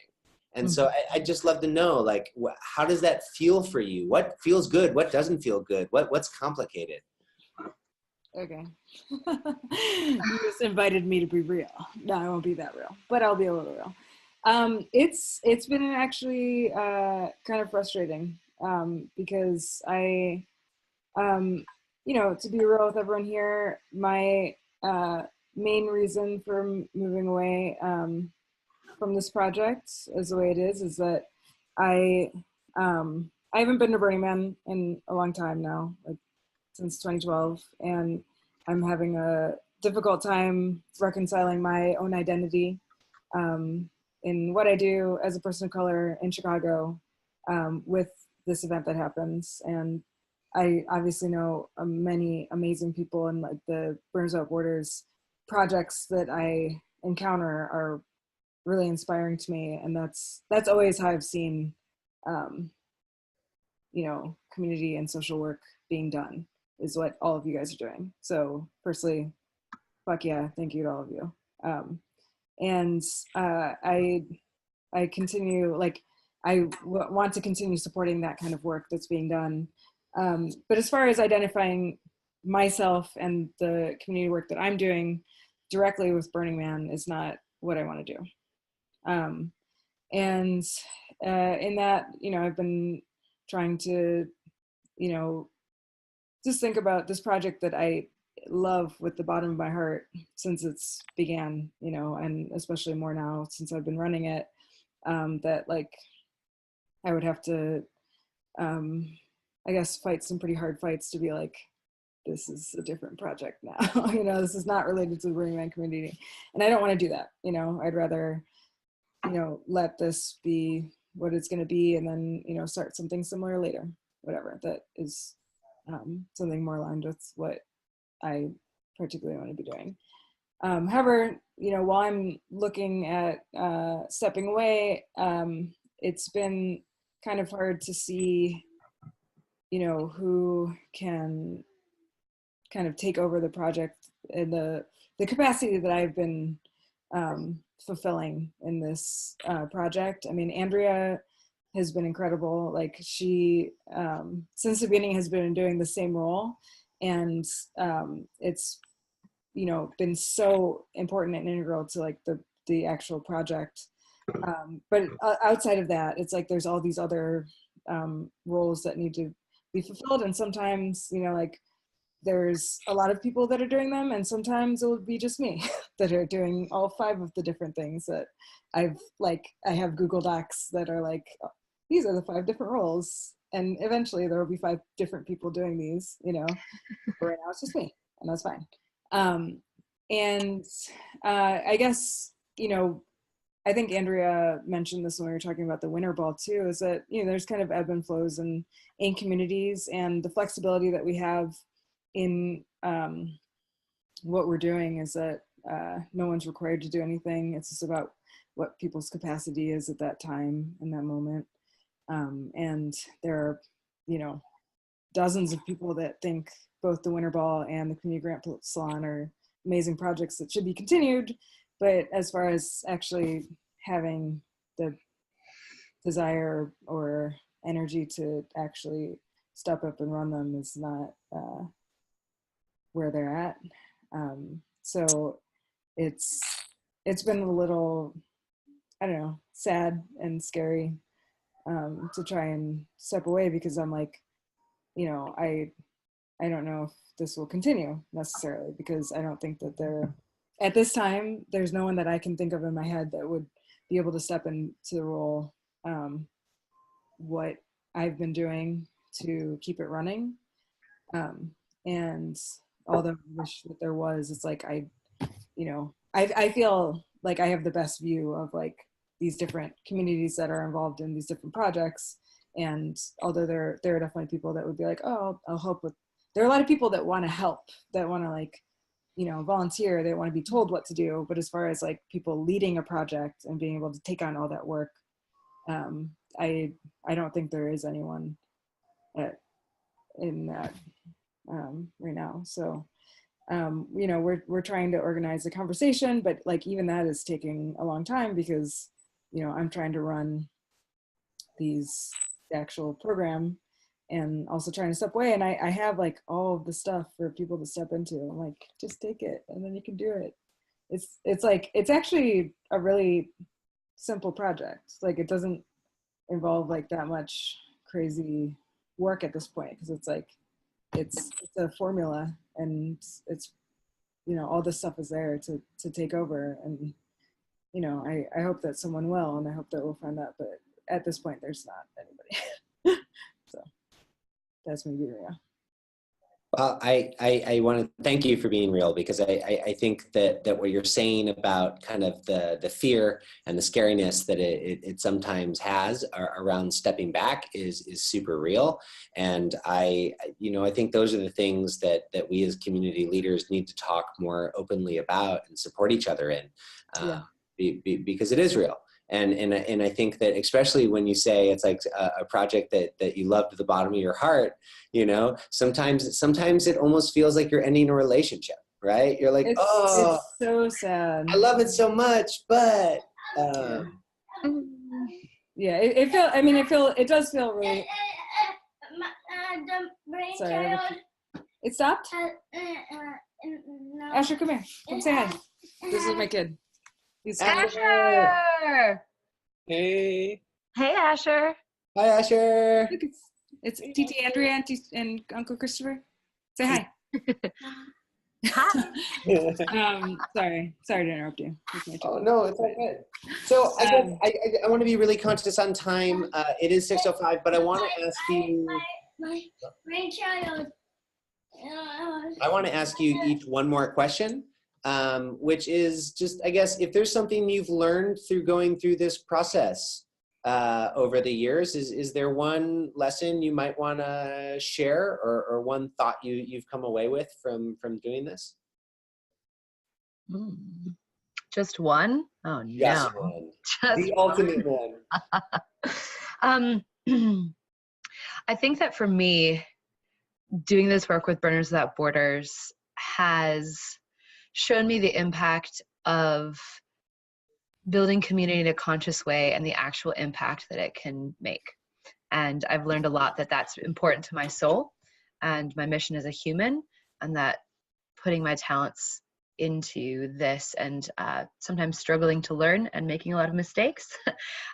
And so I'd just love to know, like, how does that feel for you? What feels good? What doesn't feel good? What's complicated? Okay. You just invited me to be real. No, I won't be that real, but I'll be a little real. It's been actually kind of frustrating, because I, to be real with everyone here, my main reason for moving away from this project as the way it is that I haven't been to Burning Man in a long time now, like since 2012, and I'm having a difficult time reconciling my own identity in what I do as a person of color in Chicago with this event that happens. And I obviously know many amazing people, and like the Burns Without Borders projects that I encounter are really inspiring to me, and that's always how I've seen, you know, community and social work being done, is what all of you guys are doing. So personally, fuck yeah, thank you to all of you. And I continue, like, want to continue supporting that kind of work that's being done. But as far as identifying myself and the community work that I'm doing directly with Burning Man is not what I want to do. And in that, you know, I've been trying to, you know, just think about this project that I love with the bottom of my heart since it's began, you know, and especially more now since I've been running it, that like I would have to, I guess, fight some pretty hard fights to be like, this is a different project now. You know, this is not related to the Burning Man community. And I don't want to do that. You know, I'd rather, you know, let this be what it's going to be, and then, you know, start something similar later, whatever, that is something more aligned with what I particularly want to be doing. However, you know, while I'm looking at stepping away, it's been kind of hard to see, you know, who can kind of take over the project in the capacity that I've been fulfilling in this project. I mean, Andrea has been incredible. Like, she, since the beginning, has been doing the same role, and it's, you know, been so important and integral to like the actual project. But outside of that, it's like there's all these other roles that need to be fulfilled, and sometimes, you know, like there's a lot of people that are doing them, and sometimes it will be just me that are doing all 5 of the different things that I have Google Docs that are like, oh, these are the 5 different roles, and eventually there will be 5 different people doing these, you know. But right now it's just me, and that's fine. And I guess, you know, I think Andrea mentioned this when we were talking about the winter ball too, is that, you know, there's kind of ebb and flows in communities, and the flexibility that we have in what we're doing is that no one's required to do anything. It's just about what people's capacity is at that time, in that moment. And there are, you know, dozens of people that think both the Winter Ball and the Community Grant Salon are amazing projects that should be continued. But as far as actually having the desire or energy to actually step up and run them is not where they're at. So it's been a little, I don't know, sad and scary to try and step away, because I'm like, you know, I don't know if this will continue necessarily, because I don't think that at this time, there's no one that I can think of in my head that would be able to step into the role what I've been doing to keep it running. And although I wish that there was, it's like I feel like I have the best view of like these different communities that are involved in these different projects. And although there are definitely people that would be like, oh, I'll help with, there are a lot of people that want to help, that want to like, you know, volunteer, they want to be told what to do. But as far as like people leading a project and being able to take on all that work, I don't think there is anyone in that right now. So, you know, we're trying to organize a conversation, but like even that is taking a long time, because, you know, I'm trying to run the actual program and also trying to step away. And I have like all of the stuff for people to step into. I'm like, just take it and then you can do it. It's like, it's actually a really simple project. Like, it doesn't involve like that much crazy work at this point, because it's like, it's a formula, and it's, you know, all this stuff is there to take over. And, you know, I hope that someone will, and I hope that we'll find that, but at this point there's not anybody. So that's me being real. Well, I want to thank you for being real, because I think that what you're saying about kind of the fear and the scariness that it sometimes has around stepping back is super real. And I think those are the things that we as community leaders need to talk more openly about and support each other in, because it is real. And I think that especially when you say it's like a project that you love to the bottom of your heart, sometimes it almost feels like you're ending a relationship, right? You're like, It's so sad. I love it so much, but it does feel really. Sorry, it stopped. Asher, come here. Come say hi. This is my kid. He's Asher! Hey. Hey, Asher. Hi, Asher. Look, it's TT Andrea and Uncle Christopher. Say hi. Hi. Sorry to interrupt you. Oh no, it's all good. So I guess I want to be really conscious on time. It is 6:05, but I want to ask you. My child. I want to ask you each one more question, which is just, I guess, if there's something you've learned through going through this process over the years, is there one lesson you might want to share, or one thought you've come away with from doing this? Just one? Oh, Just no. one. Just The ultimate one. I think that for me, doing this work with Burners Without Borders has shown me the impact of building community in a conscious way and the actual impact that it can make. And I've learned a lot that that's important to my soul and my mission as a human, and that putting my talents into this and sometimes struggling to learn and making a lot of mistakes,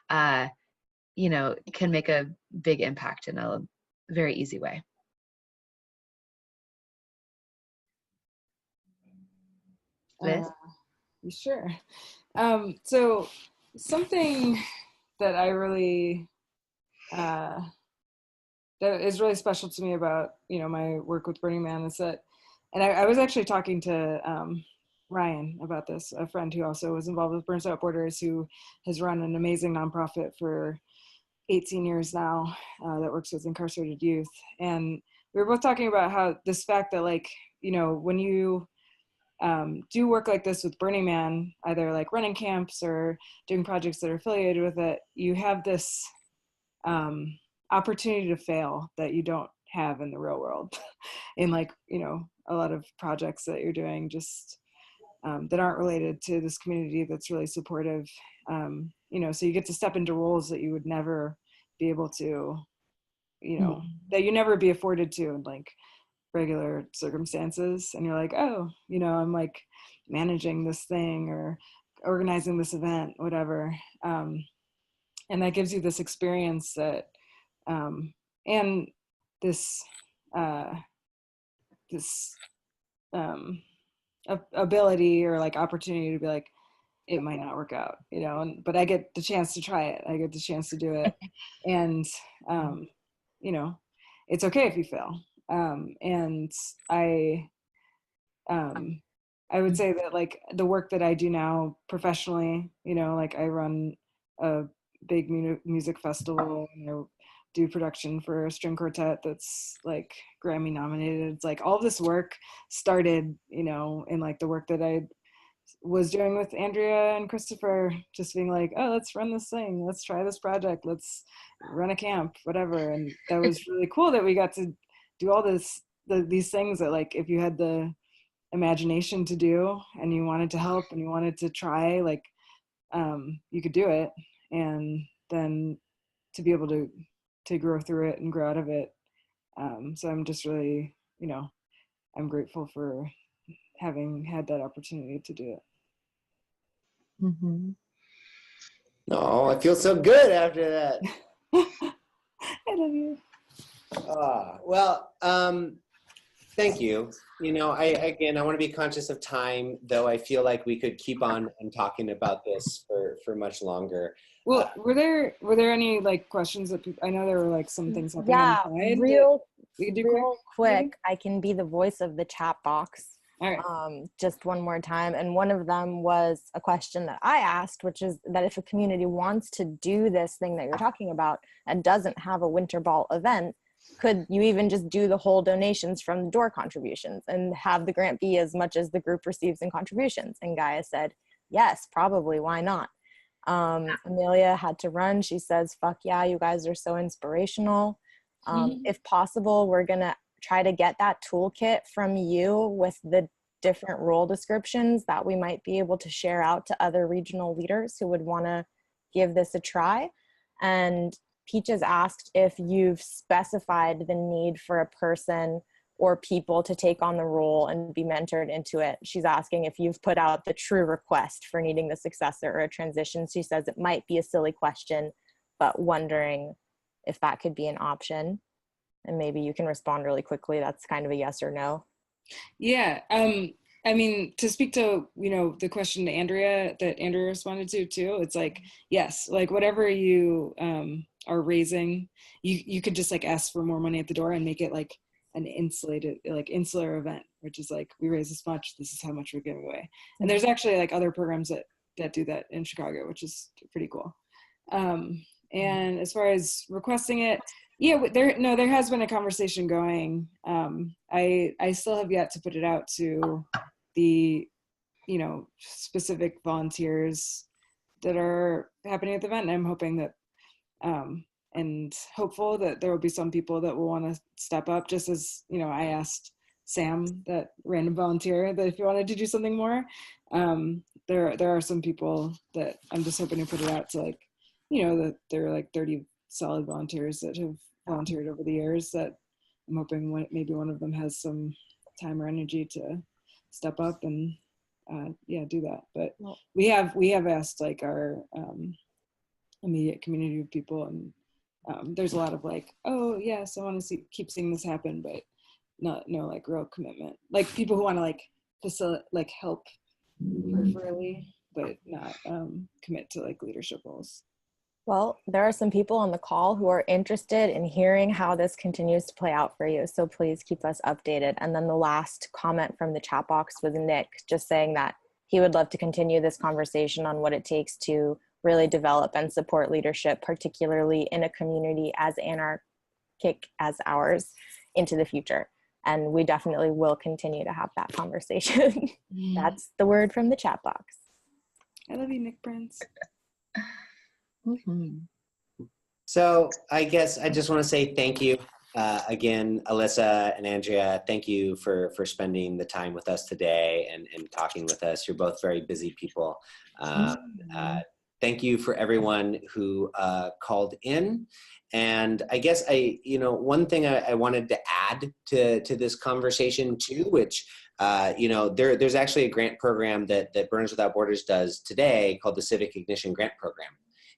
can make a big impact in a very easy way. Liz? Sure. So something that I really that is really special to me about my work with Burning Man is that, and I was actually talking to Ryan about this, a friend who also was involved with Burners Without Borders, who has run an amazing nonprofit for 18 years now that works with incarcerated youth. And we were both talking about how this fact that when you do work like this with Burning Man, either like running camps or doing projects that are affiliated with it, you have this opportunity to fail that you don't have in the real world in a lot of projects that you're doing just that aren't related to this community that's really supportive. So you get to step into roles that you would never be able to, that you never be afforded to in regular circumstances. And you're like, oh, I'm like managing this thing or organizing this event, whatever. And that gives you this experience that, and this ability or opportunity to be like, it might not work out, but I get the chance to try it. I get the chance to do it. And, it's okay if you fail. And I would say that the work that I do now professionally, I run a big music festival, do production for a string quartet that's Grammy nominated. It's all this work started, in the work that I was doing with Andrea and Christopher, just being like, oh, let's run this thing, let's try this project, let's run a camp, whatever. And that was really cool that we got to do all these things that if you had the imagination to do and you wanted to help and you wanted to try, you could do it. And then to be able to grow through it and grow out of it. So I'm just really, I'm grateful for having had that opportunity to do it. Mm-hmm. Oh, I feel so good after that. I love you. Well, thank you. I want to be conscious of time, though I feel like we could keep on and talking about this for much longer. Well, were there any questions that people, I know there were some things happening on the side. We can do real quick. quick, I can be the voice of the chat box. All right. Just one more time. And one of them was a question that I asked, which is that if a community wants to do this thing that you're talking about and doesn't have a winter ball event, could you even just do the whole donations from the door contributions and have the grant be as much as the group receives in contributions? And Gaia said, yes, probably, why not? Amelia had to run. She says, fuck yeah, you guys are so inspirational. If possible, we're gonna try to get that toolkit from you with the different role descriptions that we might be able to share out to other regional leaders who would want to give this a try. And Peaches asked if you've specified the need for a person or people to take on the role and be mentored into it. She's asking if you've put out the true request for needing the successor or a transition. She says it might be a silly question, but wondering if that could be an option. And maybe you can respond really quickly. That's kind of a yes or no. Yeah. I mean, to speak to, the question to Andrea that Andrea responded to too, it's like, yes, like whatever you are raising, you could just like ask for more money at the door and make it like an insular event, which is like, we raise this much, this is how much we're giving away. And there's actually like other programs that do that in Chicago, which is pretty cool. And as far as requesting it, yeah, there has been a conversation going. I still have yet to put it out to the, specific volunteers that are happening at the event. And I'm hoping that, and hopeful that there will be some people that will want to step up, just as, I asked Sam, that random volunteer, that if you wanted to do something more, there are some people that I'm just hoping to put it out to, like, that there are like 30 solid volunteers that have volunteered over the years, that I'm hoping maybe one of them has some time or energy to step up and do that. But we have asked like our immediate community of people, and there's a lot of like, oh yes, I want to keep seeing this happen, but no like real commitment, like people who want to like facilitate, like help peripherally, but not commit to like leadership roles. Well, there are some people on the call who are interested in hearing how this continues to play out for you. So please keep us updated. And then the last comment from the chat box was Nick, just saying that he would love to continue this conversation on what it takes to really develop and support leadership, particularly in a community as anarchic as ours, into the future. And we definitely will continue to have that conversation. That's the word from the chat box. I love you, Nick Prince. So I guess I just want to say thank you again, Alyssa and Andrea. Thank you for spending the time with us today and talking with us. You're both very busy people. Thank you for everyone who called in. And I guess one thing I wanted to add to this conversation too, which there's actually a grant program that Burners Without Borders does today called the Civic Ignition Grant Program.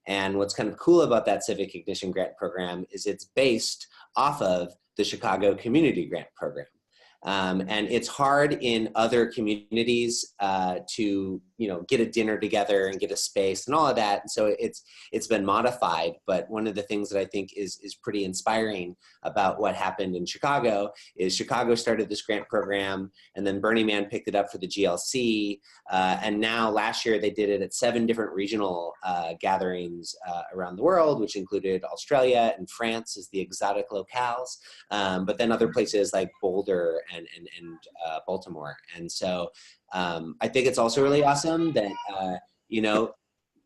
And what's kind of cool about that Civic Ignition Grant Program is it's based off of the Chicago Community Grant Program. And it's hard in other communities to get a dinner together and get a space and all of that. And so it's been modified. But one of the things that I think is pretty inspiring about what happened in Chicago is Chicago started this grant program, and then Burning Man picked it up for the GLC. And now last year they did it at 7 different regional gatherings around the world, which included Australia and France as the exotic locales, but then other places like Boulder and Baltimore. And so I think it's also really awesome that,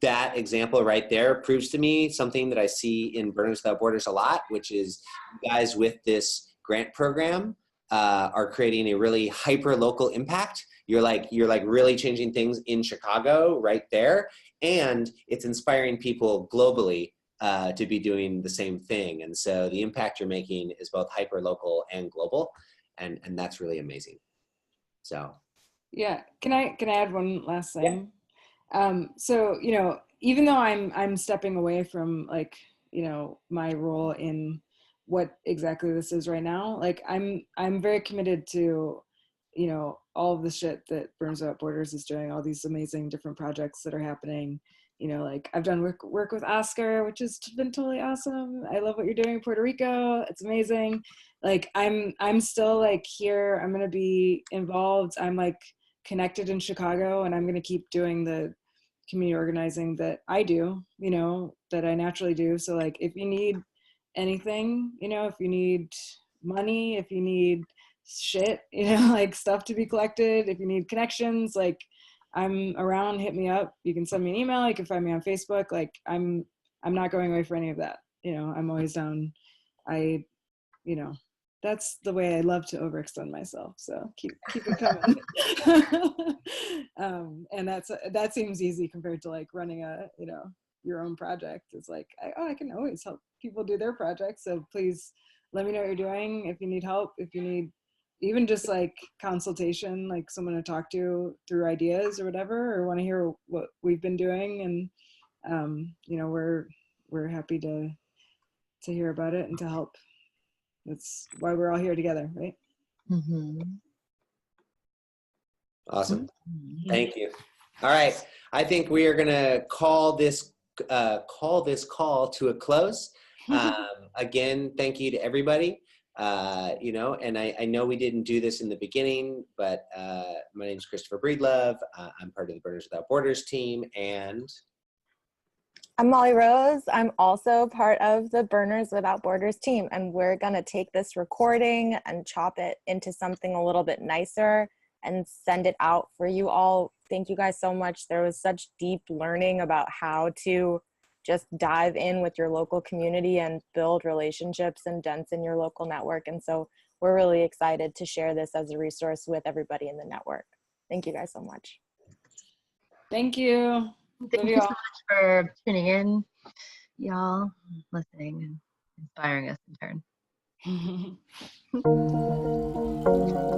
that example right there proves to me something that I see in Burners Without Borders a lot, which is you guys with this grant program are creating a really hyper local impact. You're like really changing things in Chicago right there. And it's inspiring people globally to be doing the same thing. And so the impact you're making is both hyper local and global. And that's really amazing. So. Yeah. Can I add one last thing? Yeah. So, even though I'm stepping away from like, my role in what exactly this is right now, like I'm very committed to, all of the shit that Burners Without Borders is doing, all these amazing different projects that are happening, you know, like I've done work with Oscar, which has been totally awesome. I love what you're doing in Puerto Rico. It's amazing. Like I'm still like here. I'm gonna be involved. I'm like connected in Chicago, and I'm gonna keep doing the community organizing that I do, you know, that I naturally do. So like if you need anything, you know, if you need money, if you need shit, you know, like stuff to be collected, if you need connections, like I'm around, hit me up. You can send me an email, you can find me on Facebook. Like I'm not going away for any of that. You know, I'm always down. You know, that's the way I love to overextend myself. So keep it coming. And that seems easy compared to like running a, you know, your own project. It's like, I can always help people do their projects. So please let me know what you're doing. If you need help, if you need even just like consultation, like someone to talk to through ideas or whatever, or want to hear what we've been doing. And, you know, we're happy to hear about it and to help. That's why we're all here together, right? Mm-hmm. Awesome. Thank you. All right. I think we are going to call this call to a close. Again, thank you to everybody. You know, and I know we didn't do this in the beginning, but my name is Christopher Breedlove. I'm part of the Burners Without Borders team, and I'm Molly Rose. I'm also part of the Burners Without Borders team, and we're going to take this recording and chop it into something a little bit nicer and send it out for you all. Thank you guys so much. There was such deep learning about how to just dive in with your local community and build relationships and dents in your local network. And so we're really excited to share this as a resource with everybody in the network. Thank you guys so much. Thank you. Thank you so much for tuning in, y'all, listening and inspiring us in turn.